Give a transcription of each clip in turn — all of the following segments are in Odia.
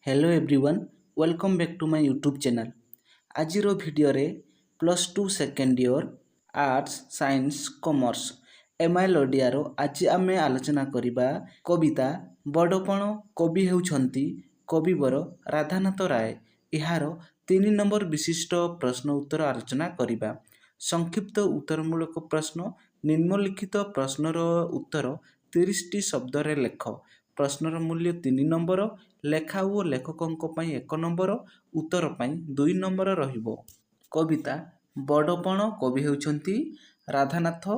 Hello everyone welcome back to my YouTube channel. आजिर video +2 second year arts science commerce MIL ओडियार आज आम आलोचना करवा कविता बड़पण कवि होउछंती कविवर राधानाथ राय। यार 3 नंबर विशिष्ट प्रश्न उत्तर आलोचना करवा। संक्षिप्त उत्तरमूलक प्रश्न निम्नलिखित प्रश्नर उत्तर 30टी शब्द रे लेख। प्रश्नर मूल्य 3 नंबर, लेखा ओ लेखकों 1 नंबर, उत्तर 2 नंबर रहिबो। कविता बड़पण कवि होउछंती राधानाथ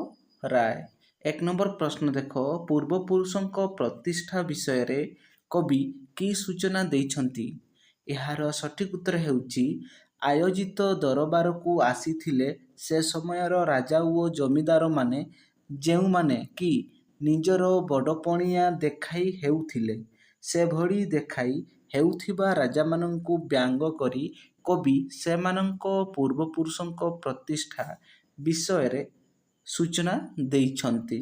राय। 1 नंबर प्रश्न देख, पूर्वपुरुषों प्रतिष्ठा विषय रे कवि की सूचना देइछंती? यार सठिक उत्तर हेउची आयोजित दरबार को आसीथिले से समयर राजा ओ जमीदार माने जेउ माने कि निजर बड़पणिया देखाई हेउथिले से भली देखाई हेउथिबा राजामानंकु व्यंग करी कवि सेमानंको पूर्वपुरुषों प्रतिष्ठा विषय रे सूचना देइछंती।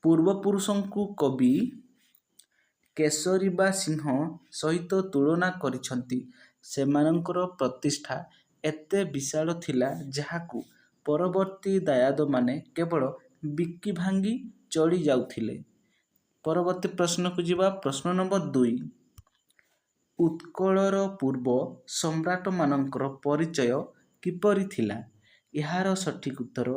पूर्वपुरुषों कवि केशरी बा सिंह सहित तुलना करिछंती। सेमानंकर प्रतिष्ठा एते विशाल थिला जहाकू परवर्ती दायाद माने केवल बिकी भांगी चली जाउथिले। परवर्ती प्रश्न को जीवा। प्रश्न नंबर 2, उत्कलर पूर्व सम्राट मानकर परिचय किपरि थिला? यार सठिक उत्तर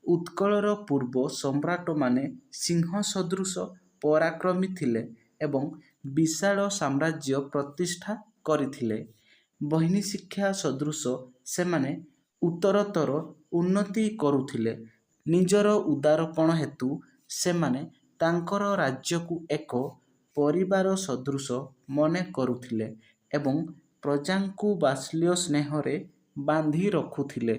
उत्कलर पूर्व सम्राट माने सिंह सदृश पराक्रमी थिले एवं विशाल साम्राज्य प्रतिष्ठा करथिले। बहिनी शिक्षा सदृश सेमाने उत्तरतर उन्नति करुथिले। निजर उदारपण हेतु सेमाने तांकर राज्यकु एक परिवार सदृश मने करुथिले एवं प्रजांकु बात्सल्य स्नेहरे बांधी रखुथिले।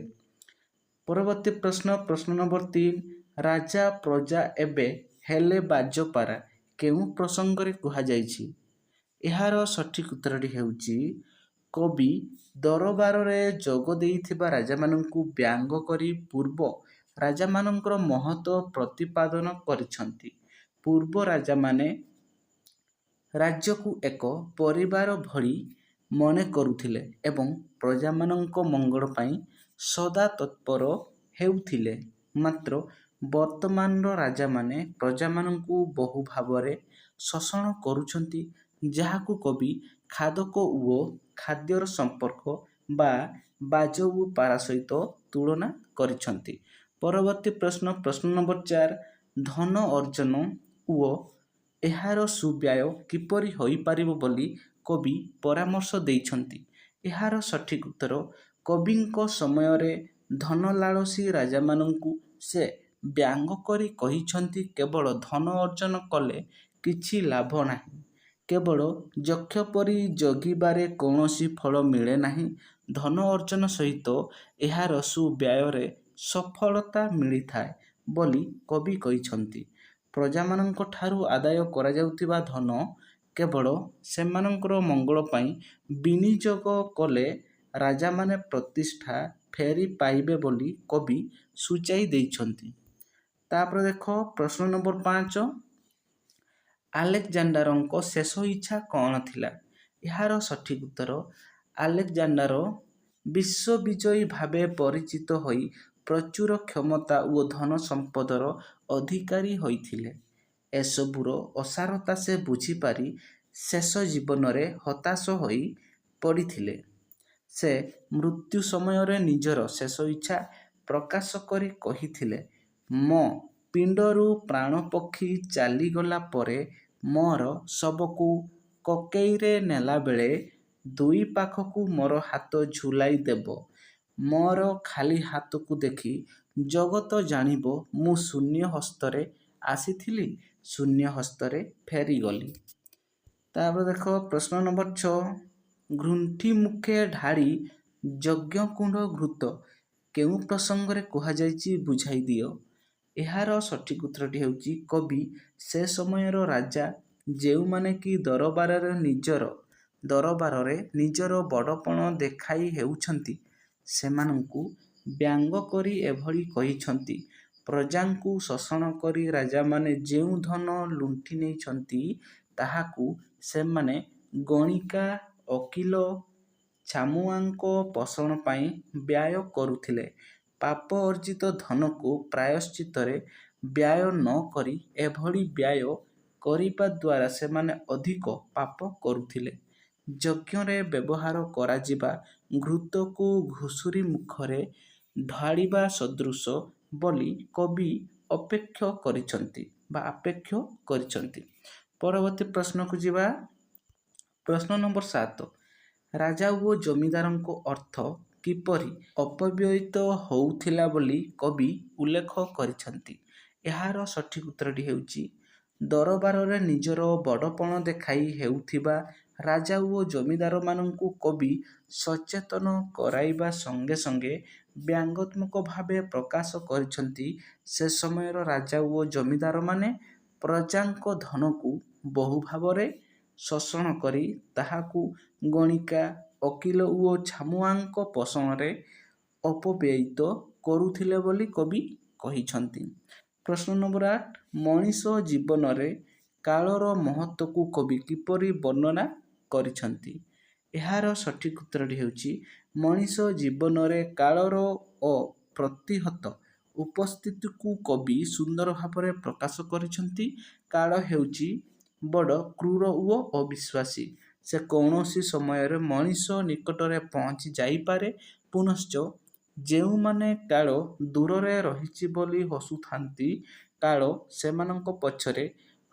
परवर्ती प्रश्न प्रश्न नंबर 3, राजा प्रजा एबे हेले बाजपारा केउ प्रसंग रे कुहा जाइछि? एहार सठिक उत्तरटी हेउची कवि दरबार रे जोग देइथिबा राजामानंकु व्यंग करी पूर्व राजामानंकर महत्व प्रतिपादन करिछंती। पूर्व राजामाने राज्यकु एक परिवार भली मने करुथिले एवं प्रजामानंक मंगल पाई सदा तत्पर हेउथिले। मात्र वर्तमान राजामाने प्रजामानंकु बहु भावरे शोषण करुछंती, जाहाकु कवि खादक ओ खाद्यर संपर्क बा बाज ओ पारा सहित तुलना करिछंती। परवर्ती प्रश्न प्रश्न नंबर 4, धन अर्जन ओ एहार सुव्यय किपरि होई पारिबो बोली कवि परामर्श देइछंती? एहार सठिक उत्तर कविंक समयरे धन लालसी राजामानंकु से व्यंग करी कहिछंती केवल धन अर्जन कले किछि लाभ नाही, केवल यक्ष परि जगिबारे कौनसी फल मिले नाही, धन अर्जन सहित एहार सुव्यୟରେ सफलता मिलिथाए बोली कवि कहिछंती। प्रजामानंक ठारू आदाय कराଯାଉଥିବା धन केवल सेमानଙ୍କର मंगल पाई विनियोग कले राजामाने प्रतिष्ठा फेरी पाइबे बोली कवि सूचाई देइछंती। तापर देखो प्रश्न नंबर 5, आलेक्जांडरଙ୍କ शेष इच्छा कौन थिला? यार सठिक उत्तर आलेक्जांडर विश्व विजयी भावे परिचित होई प्रचुर क्षमता ओ धन संपदर अधिकारी होइथिले। एसबुर असारता से बुझिपारी शेष जीवनरे हताश होई पड़िथिले। से मृत्यु समयरे निजर शेष इच्छा प्रकाश करी कहिथिले, मो पिंडरू प्राण पक्षी चालीगला परे मोर सबकू ककेईरे नेला बेले दुई पाखकू मोर हाथ झुलाई देव, मोर खाली हाथकू देखी जगत जानिबो मु शून्य हस्तरे आसीथिली शून्य हस्तरे फेरीगली। तापर देखो प्रश्न नंबर 6, घृंटी मुखे ढाड़ी यज्ञकुंड घृत केउ प्रसंग रे कुहा जाइछि बुझाई दियो? एहार सठिक उत्तरटी हेउची कवि से समयर राजा जेउ माने कि दरबाରରେ निजर बड़पण देखाई हेउछंती सेमानंकु व्यंग करी एभली कहिछंती, प्रजांकु शोषण करी राजामाने जेउ धन लुंठी नेइछंती ताहाकू सेमाने ଗଣିକା, ଓକିଲ, ଛାମୁଆଙ୍କ ପୋଷଣ ପାଇଁ ବ୍ୟୟ କରୁଥିଲେ। ପାପ ଅର୍ଜିତ ଧନକୁ ପ୍ରାୟଶ୍ଚିତ୍ତରେ ବ୍ୟୟ ନ କରି ଏଭଳି ବ୍ୟୟ କରିବା ଦ୍ୱାରା ସେମାନେ ଅଧିକ ପାପ କରୁଥିଲେ। ଯଜ୍ଞରେ ବ୍ୟବହାର କରାଯିବା ଘୃତକୁ ଘୁଷୁରି ମୁଖରେ ଢାଳିବା ସଦୃଶ ବୋଲି କବି ଆପେକ୍ଷ କରିଛନ୍ତି। ପରବର୍ତ୍ତୀ ପ୍ରଶ୍ନକୁ ଯିବା। ପ୍ରଶ୍ନ ନମ୍ବର 7। ରାଜା ଓ ଜମିଦାରଙ୍କ ଅର୍ଥ କିପରି ଅପବ୍ୟୟିତ ହେଉଥିଲା ବୋଲି କବି ଉଲ୍ଲେଖ କରିଛନ୍ତି? ଏହାର ସଠିକ୍ ଉତ୍ତରଟି ହେଉଛି ଦରବାରରେ ନିଜର ବଡ଼ପଣ ଦେଖାଇ ହେଉଥିବା ରାଜା ଓ ଜମିଦାରମାନଙ୍କୁ କବି ସଚେତନ କରାଇବା ସଙ୍ଗେ ସଙ୍ଗେ ବ୍ୟଙ୍ଗାତ୍ମକ ଭାବେ ପ୍ରକାଶ କରିଛନ୍ତି ସେ ସମୟର ରାଜା ଓ ଜମିଦାରମାନେ ପ୍ରଜାଙ୍କ ଧନକୁ ବହୁ ଭାବରେ ଶୋଷଣ କରି ତାହାକୁ ଗଣିକା, ଓକିଲ ଓ ଛାମୁଆଙ୍କ ପୋଷଣରେ ଅପବ୍ୟୟିତ କରୁଥିଲେ ବୋଲି କବି କହିଛନ୍ତି। ପ୍ରଶ୍ନ ନମ୍ବର 8। ମଣିଷ ଜୀବନରେ କାଳର ମହତ୍ତ୍ୱକୁ କବି କିପରି ବର୍ଣ୍ଣନା କରିଛନ୍ତି? ଏହାର ସଠିକ୍ ଉତ୍ତରଟି ହେଉଛି ମଣିଷ ଜୀବନରେ କାଳର ଅପ୍ରତିହତ ଉପସ୍ଥିତିକୁ କବି ସୁନ୍ଦର ଭାବରେ ପ୍ରକାଶ କରିଛନ୍ତି। କାଳ ହେଉଛି ବଡ଼ କ୍ରୂର ଓ ଅବିଶ୍ୱାସୀ। ସେ କୌଣସି ସମୟରେ ମଣିଷ ନିକଟରେ ପହଞ୍ଚି ଯାଇପାରେ। ପୁନଶ୍ଚ ଯେଉଁମାନେ କାଳ ଦୂରରେ ରହିଛି ବୋଲି ହସୁଥାନ୍ତି, କାଳ ସେମାନଙ୍କ ପଛରେ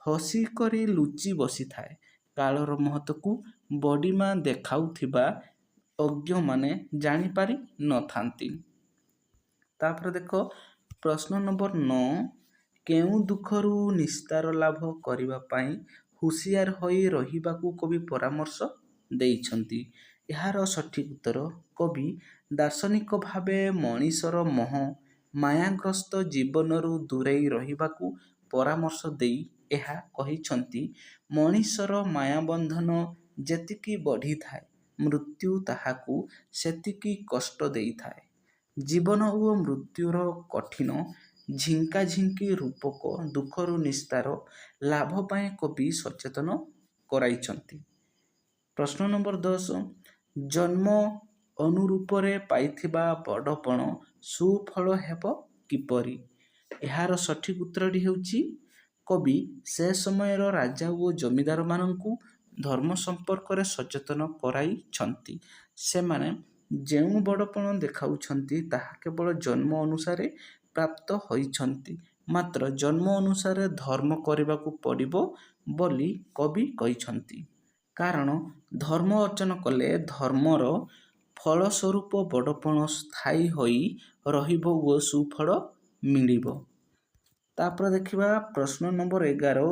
ହସି କରି ଲୁଚି ବସିଥାଏ। କାଳର ମହତ୍ତ୍ୱକୁ ବଡ଼ିମା ଦେଖାଉଥିବା ଅଜ୍ଞମାନେ ଜାଣିପାରି ନଥାନ୍ତି। ତାପରେ ଦେଖ ପ୍ରଶ୍ନ ନମ୍ବର 9। କେଉଁ ଦୁଃଖରୁ ନିସ୍ତାର ଲାଭ କରିବା ପାଇଁ ହୁସିଆର ହୋଇ ରହିବାକୁ କବି ପରାମର୍ଶ ଦେଇଛନ୍ତି? ଏହାର ସଠିକ୍ ଉତ୍ତର କବି ଦାର୍ଶନିକ ଭାବେ ମଣିଷର ମୋହ ମାୟାଗ୍ରସ୍ତ ଜୀବନରୁ ଦୂରେଇ ରହିବାକୁ ପରାମର୍ଶ ଦେଇ ଏହା କହିଛନ୍ତି ମଣିଷର ମାୟାବନ୍ଧନ ଯେତିକି ବଢ଼ିଥାଏ ମୃତ୍ୟୁ ତାହାକୁ ସେତିକି କଷ୍ଟ ଦେଇଥାଏ। ଜୀବନ ଓ ମୃତ୍ୟୁର କଠିନ ଝିଙ୍କାଝିଙ୍କି ରୂପକ ଦୁଃଖରୁ ନିସ୍ତାର ଲାଭ ପାଇଁ କବି ସଚେତନ କରାଇଛନ୍ତି। ପ୍ରଶ୍ନ ନମ୍ବର 10। ଜନ୍ମ ଅନୁରୂପରେ ପାଇଥିବା ବଡ଼ପଣ ସୁଫଳ ହେବ କିପରି? ଏହାର ସଠିକ୍ ଉତ୍ତରଟି ହେଉଛି କବି ସେ ସମୟର ରାଜା ଓ ଜମିଦାରମାନଙ୍କୁ ଧର୍ମ ସମ୍ପର୍କରେ ସଚେତନ କରାଇଛନ୍ତି। ସେମାନେ ଯେଉଁ ବଡ଼ପଣ ଦେଖାଉଛନ୍ତି ତାହା କେବଳ ଜନ୍ମ ଅନୁସାରେ ପ୍ରାପ୍ତ ହୋଇଛନ୍ତି। ମାତ୍ର ଜନ୍ମ ଅନୁସାରେ ଧର୍ମ କରିବାକୁ ପଡ଼ିବ ବୋଲି କବି କହିଛନ୍ତି। କାରଣ ଧର୍ମ ଅର୍ଜନ କଲେ ଧର୍ମର ଫଳସ୍ୱରୂପ ବଡ଼ପଣ ସ୍ଥାୟୀ ହୋଇ ରହିବ ଓ ସୁଫଳ ମିଳିବ। ତାପରେ ଦେଖିବା ପ୍ରଶ୍ନ ନମ୍ବର 11।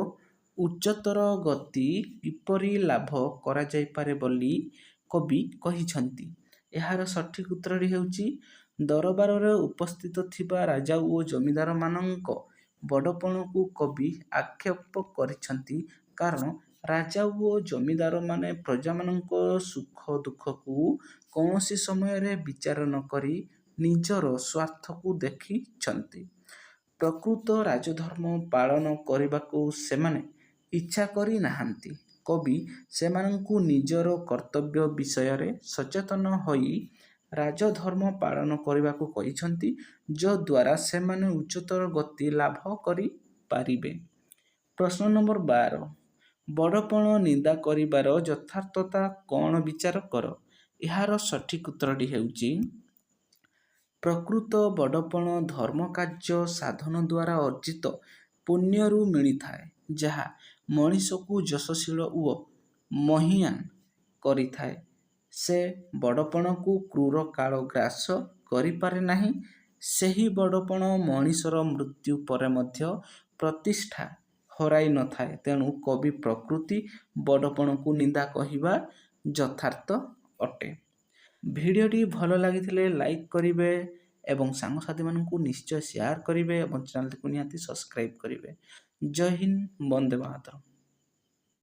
ଉଚ୍ଚତର ଗତି କିପରି ଲାଭ କରାଯାଇପାରେ ବୋଲି କବି କହିଛନ୍ତି? ଏହାର ସଠିକ୍ ଉତ୍ତରଟି ହେଉଛି ଦରବାରରେ ଉପସ୍ଥିତ ଥିବା ରାଜା ଓ ଜମିଦାରମାନଙ୍କ ବଡ଼ପଣକୁ କବି ଆକ୍ଷେପ କରିଛନ୍ତି। କାରଣ ରାଜା ଓ ଜମିଦାରମାନେ ପ୍ରଜାମାନଙ୍କ ସୁଖ ଦୁଃଖକୁ କୌଣସି ସମୟରେ ବିଚାର ନ କରି ନିଜର ସ୍ୱାର୍ଥକୁ ଦେଖିଛନ୍ତି। ପ୍ରକୃତ ରାଜଧର୍ମ ପାଳନ କରିବାକୁ ସେମାନେ ଇଚ୍ଛା କରି ନାହାନ୍ତି। କବି ସେମାନଙ୍କୁ ନିଜର କର୍ତ୍ତବ୍ୟ ବିଷୟରେ ସଚେତନ ହୋଇ ରାଜଧର୍ମ ପାଳନ କରିବାକୁ କହିଛନ୍ତି ଯଦ୍ୱାରା ସେମାନେ ଉଚ୍ଚତର ଗତି ଲାଭ କରିପାରିବେ। ପ୍ରଶ୍ନ ନମ୍ବର 12। ବଡ଼ପଣ ନିନ୍ଦା କରିବାର ଯଥାର୍ଥତା କ'ଣ ବିଚାର କର? ଏହାର ସଠିକ୍ ଉତ୍ତରଟି ହେଉଛି ପ୍ରକୃତ ବଡ଼ପଣ ଧର୍ମକାର୍ଯ୍ୟ ସାଧନ ଦ୍ୱାରା ଅର୍ଜିତ ପୁଣ୍ୟରୁ ମିଳିଥାଏ, ଯାହା ମଣିଷକୁ ଯଶସ୍ୱୀ ଓ ମହୀୟାନ କରିଥାଏ। ସେ ବଡ଼ପଣକୁ କ୍ରୂର କାଳ ଗ୍ରାସ କରିପାରେ ନାହିଁ। ସେହି ବଡ଼ପଣ ମଣିଷର ମୃତ୍ୟୁ ପରେ ମଧ୍ୟ ପ୍ରତିଷ୍ଠା ହରାଇ ନଥାଏ। ତେଣୁ କବି ପ୍ରକୃତି ବଡ଼ପଣକୁ ନିନ୍ଦା କହିବା ଯଥାର୍ଥ ଅଟେ। ଭିଡ଼ିଓଟି ଭଲ ଲାଗିଥିଲେ ଲାଇକ୍ କରିବେ ଏବଂ ସାଙ୍ଗସାଥିମାନଙ୍କୁ ନିଶ୍ଚୟ ସେୟାର କରିବେ ଏବଂ ଚ୍ୟାନେଲଟିକୁ ନିହାତି ସବସ୍କ୍ରାଇବ୍ କରିବେ। ଜୟ ହିନ୍ଦ, ବନ୍ଦେ ମାତରମ୍।